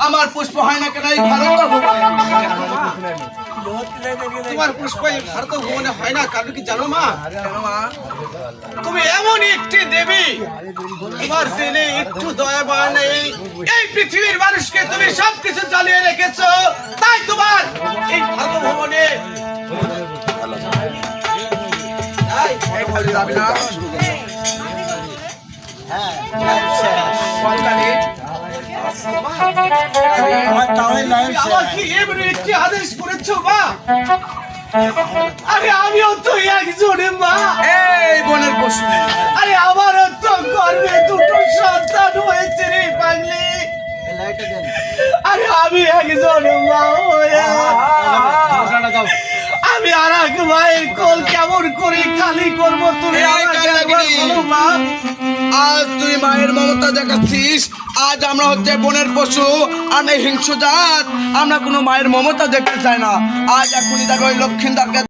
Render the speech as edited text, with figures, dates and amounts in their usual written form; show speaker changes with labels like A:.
A: আমার পুষ্প হয় না কেন? তোমার পুষ্প ভারত ভুবনে হয় না কারণ কি জানো মা? তুমি এমন একটি দেবী, তোমার দিলে একটু দয়া মায়া নেই। এই পৃথিবীর মানুষকে তুমি সবকিছু জ্বালিয়ে রেখেছো, তাই তোমার এই ভারত ভুবনে আদেশ করেছো মা? আরে আমিও তো একজনে মা, এই বনের পশু। আরে আমারও তো গর্ভে দুটো সন্তান হয়েছে রে পাগলি। আরে আমি একজন মা হয়ে আমি আর এক মায়ের কোল কেমন করে খালি করবো? তুমি মা, আজ তুই মায়ের মমতা দেখাচ্ছিস। আজ আমরা হচ্ছে বনের পশু, আর হিংস্র জাত। আমরা কোনো মায়ের মমতা দেখতে চাই না। আজ এখনই দেখো ওই লক্ষ্মীদারকে